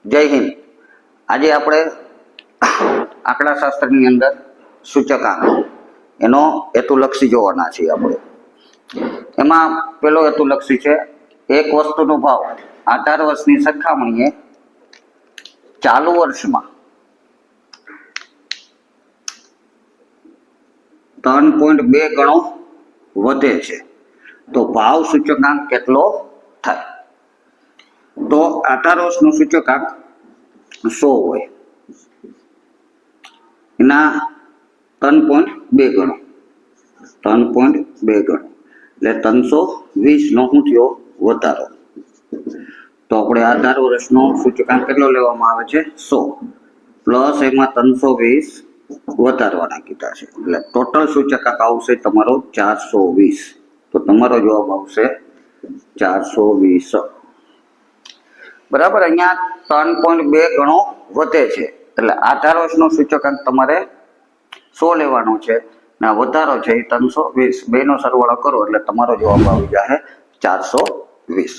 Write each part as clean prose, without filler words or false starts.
જય હિન્દ। આજે આપણે આંકડાશાસ્ત્રની અંદર સૂચકાંક એનો હેતુલક્ષી જોવાના છીએ। આપણે એમાં પેલો હેતુલક્ષી છે એક વસ્તુનો ભાવ 18 વર્ષની સરખામણીએ ચાલુ વર્ષમાં 3.2 ગણો વધે છે તો ભાવ સૂચકાંક કેટલો થાય? તો 18 વર્ષનો સૂચકાંક 100 હોય, એના 3.2 ગણો 3.2 ગણો એટલે 320 નો શું થયો? વધારો। તો આપણે 18 વર્ષનો સૂચકાંક કેટલો લેવામાં આવે છે? 100 પ્લસ એમાં 320 વધારવાના કીધા છે એટલે ટોટલ સૂચકાંક આવશે તમારો 420। તો તમારો જવાબ આવશે 420। બરાબર। અહીંયા 3.2 ગણો વધે છે એટલે 18 વર્ષનો સૂચકાંક તમારે 100 લેવાનો છે ને વધારો છે એ 320, બેનો સરવાળો કરો એટલે તમારો જવાબ આવી જાય 420।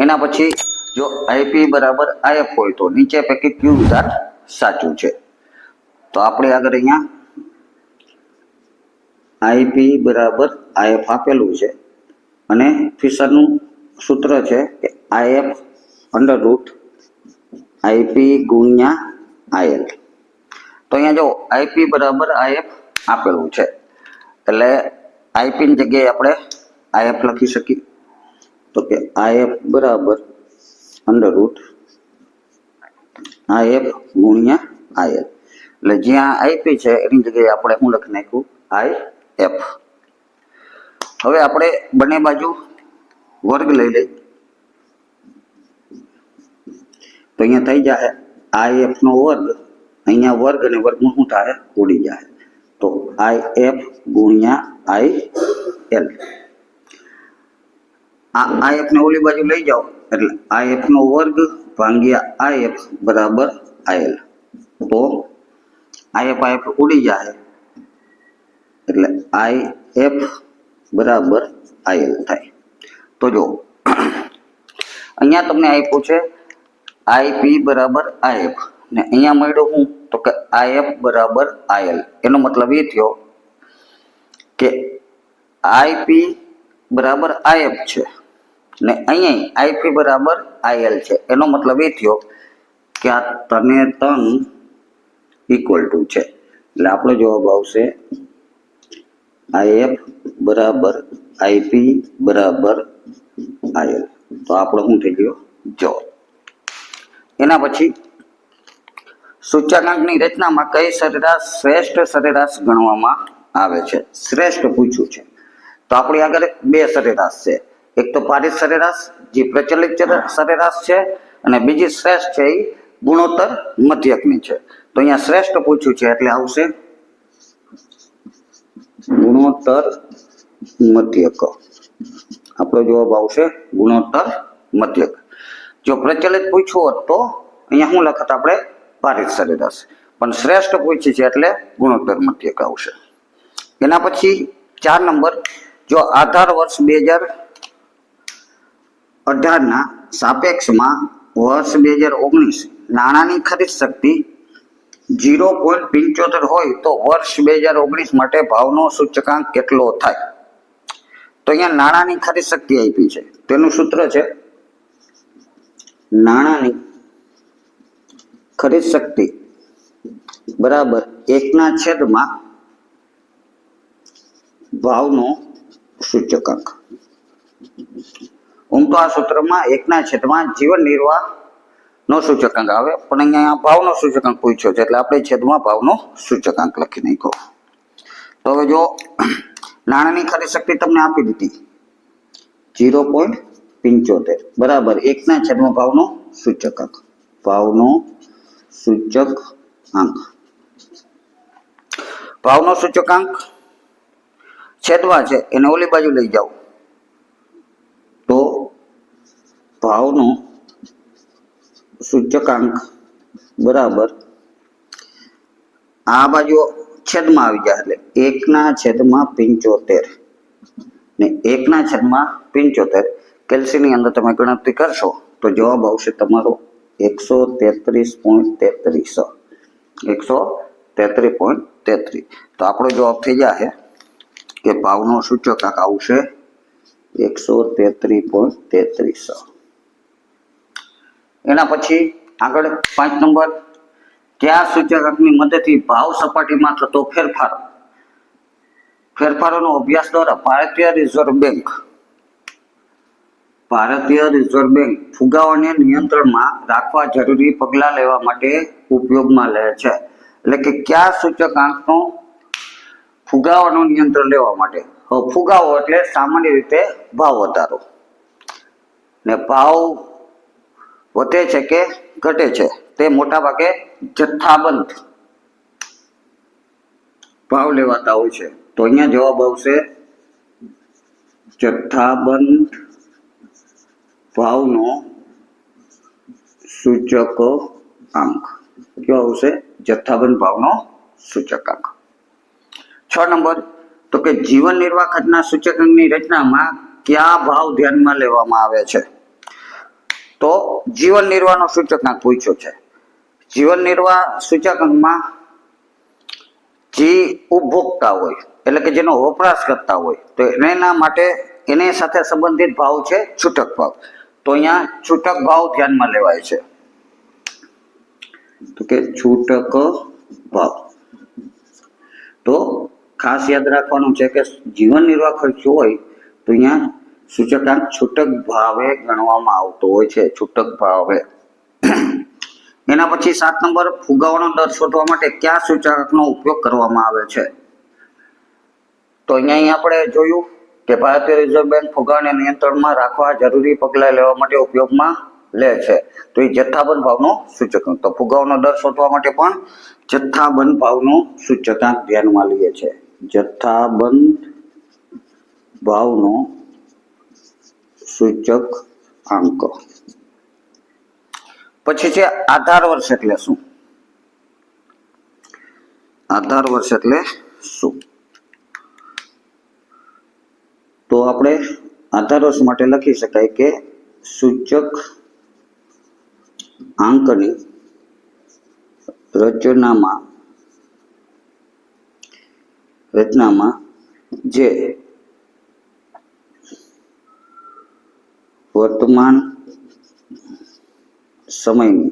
એના પછી જો આઈપી બરાબર આઈએફ હોય તો નીચે પૈકી કયું વિધાન સાચું છે? તો આપણે આગળ અહીંયા આઈપી બરાબર આઈએફ આપેલું છે અને ફિશરનું સૂત્ર છે કે આઈએફ અંડર રૂટ આઈપી ગુણ્યા આઈએલ। તો અહીંયા જો આઈપી બરાબર આઈએફ આપેલું છે એટલે આઈપી ની જગ્યાએ આપણે આઈએફ લખી શકીએ। તો કે આઈએફ બરાબર અંડર રૂટ આઈએફ ગુણ્યા આઈએલ એટલે જ્યાં આઈપી છે એની જગ્યાએ આપણે શું લખી નાખ્યું? આઈએફ। હવે આપણે બંને બાજુ વર્ગ લઈ લઈએ તો અહીંયા થઈ જાય આઈએફ નો વર્ગ, અહીંયા વર્ગ અને વર્ગનું શું થાય? ઉડી જાય। તો આઈએફ ગુણ્યા આઈએલ, આ આઈએફ ને ઓલી બાજુ લઈ જાઓ એટલે આઈએફ નો વર્ગ ભાગ્યા આઈએફ બરાબર આઈએલ। તો આઈએફ આઈએફ ઉડી જાય એટલે આઈએફ બરાબર આઈએલ થાય। તો જો અહીંયા તમને આપ્યું છે આઈપી બરાબર આઈએફ ને અહીંયા મળ્યું હું? તો કે આઈએફ બરાબર આઈએલ। એનો મતલબ એ થયો કે આઈપી બરાબર આઈએફ છે ને અહીંયા આઈપી બરાબર આઈએલ છે। એનો મતલબ એ થયો કે આ તને તન ઇક્વલ ટુ છે એટલે આપણો જવાબ આવશે આઈએફ બરાબર આઈપી બરાબર આઈએલ। તો આપણો શું થઈ ગયો? જવાબ। એના પછી સૂચકાંકની રચનામાં કઈ સરેરાશ શ્રેષ્ઠ સરેરાશ ગણવામાં આવે છે? શ્રેષ્ઠ પૂછ્યું છે તો આપણી આગળ બે સરેરાશ છે, એક તો પારિત સરેરાશ જે પ્રચલિત સરેરાશ છે અને બીજી શ્રેષ્ઠ છે એ ગુણોત્તર મધ્યકની છે। તો અહીંયા શ્રેષ્ઠ પૂછ્યું છે એટલે આવશે ગુણોત્તર મધ્યક। આપણો જવાબ આવશે ગુણોત્તર મધ્યક। જો પ્રચલિત પૂછ્યું હોત તો અહીંયા શું લખત? આપણે પારિત સરેરાશ, પણ શ્રેષ્ઠ પૂછી છે એટલે ગુણોત્તર મધ્યક આવશે। એના પછી 4 નંબર, જો આધાર વર્ષ 2018 ના સાપેક્ષમાં વર્ષ 2019 નાણાંની ખરીદ શક્તિ 0.75 હોય તો વર્ષ 2019 માટે ભાવનો સૂચકાંક કેટલો થાય? તો અહીંયા નાણાંની ખરીદ શક્તિ આપી છે, તેનું સૂત્ર છે નાણાંની ખરીદ શક્તિ બરાબર 1/, ભાવનો સૂચકાંક। આમ તો આ સૂત્રમાં 1/, જીવન નિર્વાહ નો સૂચકાંક આવે, પણ અહીંયા ભાવનો સૂચકાંક પૂછ્યો છે એટલે આપણે છેદમાં ભાવનો સૂચકાંક લખી નાખ્યો। તો હવે જો નાણાંની ખરીદ શક્તિ તમને આપી દીધી 0.75 બરાબર 1/, ભાવનો સૂચકાંક, ભાવનો સૂચકાંક, ભાવનો સૂચકાંક છેદમાં છે એને ઓલી બાજુ લઈ જાઓ તો ભાવનો સૂચકાંક બરાબર આ બાજુ છેદમાં આવી જાય એટલે 1/75 ને 1/75 કેલ્સીની અંદર તમે ગણતરી કરશો તો જવાબ આવશે તમારો 133.33 133.33 તો આપણો જવાબ થઈ જાય કે ભાવનો સૂચકાંક આવશે 133.33. એના પછી આગળ 5 નંબર, કયા સૂચકાંકની મદદથી ભાવ સપાટીમાં થતો ફેરફારોનો અભ્યાસ દ્વારા ભારતીય રિઝર્વ બેંક ફુગાવાને નિયંત્રણમાં રાખવા જરૂરી પગલાં લેવા માટે ઉપયોગમાં લે છે. એટલે કે કયા સૂચકાંકનો ફુગાવાનું નિયંત્રણ લેવા માટે. ફુગાવો એટલે સામાન્ય રીતે ભાવ વધારો, ને ભાવ વધે છે કે ઘટે છે તે મોટા ભાગે જથ્થાબંધ ભાવ લેવાતા હોય છે. તો અહીંયા જવાબ આવશે જથ્થાબંધ ભાવનો સૂચકાંક. કયો આવશે? જથ્થાબંધ ભાવનો સૂચકાંક. 6 નંબર, તો કે જીવન નિર્વાહ ખર્ચના સૂચકાંકની રચનામાં કયા ભાવ ધ્યાનમાં લેવામાં આવે છે? તો જીવન નિર્વાહનો સૂચકાંક પૂછ્યો છે. જીવન નિર્વાહ સૂચકાંકમાં જે ઉપભોક્તા હોય એટલે કે જેનો વપરાશ કરતા હોય તો એના માટે એની સાથે સંબંધિત ભાવ છે છૂટક ભાવ. તો અહીંયા છૂટક ભાવ ધ્યાનમાં લેવાય છે. તો કે છૂટક ભાવ. તો ખાસ યાદ રાખવાનું છે કે જીવન નિર્વાહ ખર્ચ હોય તો અહીંયા સૂચકાંક છૂટક ભાવે ગણવામાં આવતો હોય છે, છૂટક ભાવે. એના પછી 7 નંબર, ફુગાવાનો દર શોધવા માટે કયા સૂચકાંકનો ઉપયોગ કરવામાં આવે છે? તો અહીંયા આપણે જોયું કે ભારતીય રિઝર્વ બેંક ફુગાવાને નિયંત્રણમાં રાખવા જરૂરી પગલાં લેવા માટે ઉપયોગમાં લે છે. તો એ જથ્થાબંધ ભાવનો સૂચકાંક. તો ફુગાવાનો દર શોધવા માટે પણ જથ્થાબંધ ભાવનો સૂચકાંક ધ્યાનમાં લઈએ છે. જથ્થાબંધ ભાવનો સૂચકાંક. પછી છે આધાર વર્ષ એટલે શું? આધાર વર્ષ એટલે શું? તો આપણે આધાર વર્ષ માટે લખી શકાય કે સૂચકાંકની રચનામાં જે વર્તમાન સમયની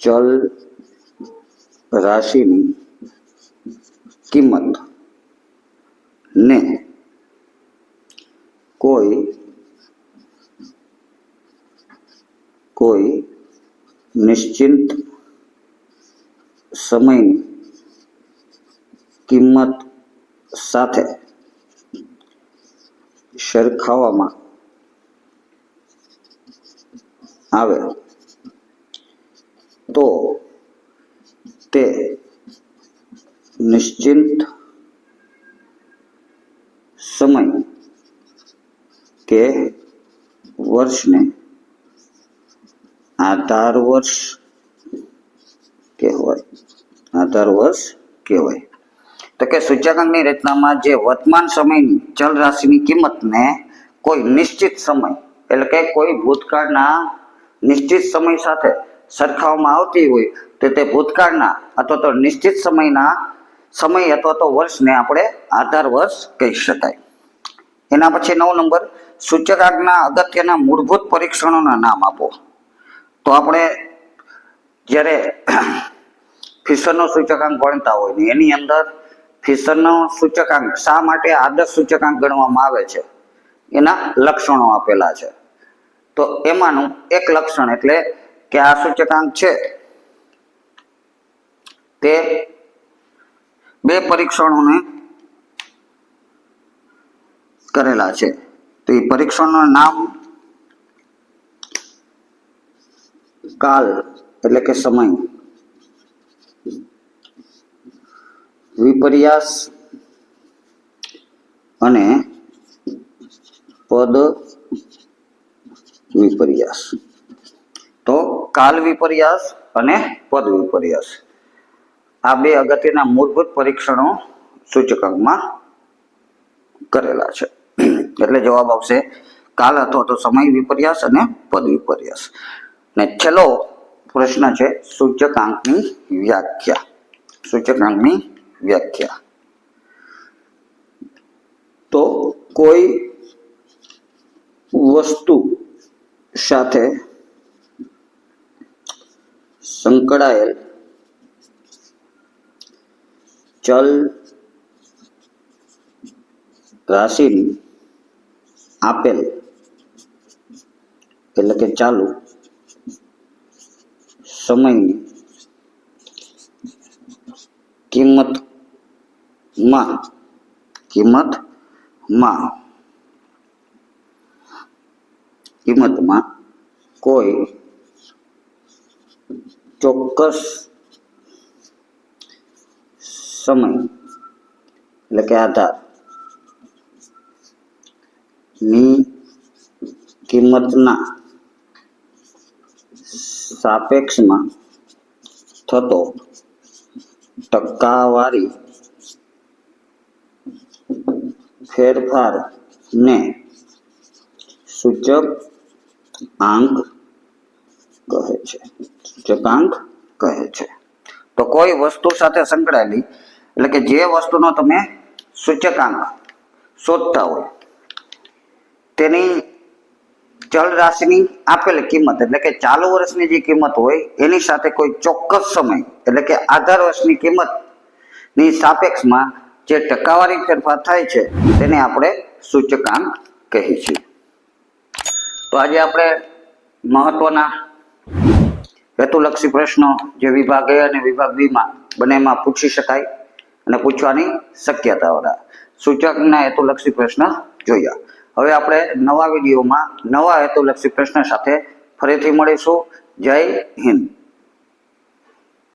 ચલ રાશિની કિંમત ને કોઈ નિશ્ચિત સમયની કિંમત સાથે સરખાવવામાં આવે તો તે નિશ્ચિત સમય કે વર્ષને આધાર વર્ષ કહેવાય. તો કે સૂચકાંકની રચનામાં જે વર્તમાન સમયની ચલ રાશિની કિંમતને કોઈ નિશ્ચિત સમય એટલે કે કોઈ ભૂતકાળના નિશ્ચિત સમય સાથે સરખાવવામાં આવતી હોય તો તે ભૂતકાળના અથવા તો નિશ્ચિત સમય અથવા તો વર્ષને આપણે આધાર વર્ષ કહી શકાય. એના પછી 9 નંબર, સૂચકાંકના અગત્યના મૂળભૂત પરીક્ષણોના નામ આપો. તો આપણે જ્યારે ફિશરનો સૂચકાંક ભણતા હોય ને એની અંદર ફિશરનો સૂચકાંક શા માટે આદર્શ સૂચકાંક ગણવામાં આવે છે એના લક્ષણો આપેલા છે. તો એમાંનું એક લક્ષણ એટલે કે આ સૂચકાંક છે તે 2 પરીક્ષણોને કરેલા છે. તો એ પરીક્ષણનું નામ કાલ એટલે કે સમય, વિપર્યાસ અને પદ વિપર્યાસ. તો કાલ વિપર્યાસ અને પદ વિપર્યાસ આ 2 અગત્યના મૂળભૂત પરીક્ષણો સૂચકાંકમાં કરેલા છે. એટલે જવાબ આવશે કાલ અથવા તો સમય વિપર્યાસ અને પદ વિપર્યાસ. ને છેલ્લો પ્રશ્ન છે સૂચકાંકની વ્યાખ્યા. સૂચકાંકની વ્યાખ્યા તો કોઈ વસ્તુ સાથે સંકળાયેલ ચલ રાશિની આપેલ એટલે કે ચાલુ સમયની કિંમતમાં કોઈ ચોક્કસ સમય એટલે કે આધાર ની કિંમતના સાપેક્ષમાં થતો ટકાવારી ફેરફારને સૂચકાંક કહે છે. સૂચકાંક કહે છે. તો કોઈ વસ્તુ સાથે સંકળાયેલી એટલે કે જે વસ્તુનો તમે સૂચકાંક શોધતા હોય તેની ચલ રાશિની આપેલ કિંમત એટલે કે ચાલુ વર્ષની જે કિંમત હોય એની સાથે કોઈ ચોક્કસ સમય એટલે કે આધાર વર્ષની કિંમતની સાપેક્ષમાં જે ટકાવારી ફેરફાર થાય છે તેને આપણે સૂચકાંક કહીએ છીએ. તો આજે આપણે મહત્વના હેતુલક્ષી પ્રશ્નો જે વિભાગ A અને વિભાગ B માં બંનેમાં પૂછી શકાય અને પૂછવાની શક્યતાવાળા સૂચકના હેતુલક્ષી પ્રશ્ન જોયા. હવે આપણે નવા વિડીયોમાં નવા હેતુલક્ષી પ્રશ્ન સાથે ફરીથી મળીશું. જય હિન્દ.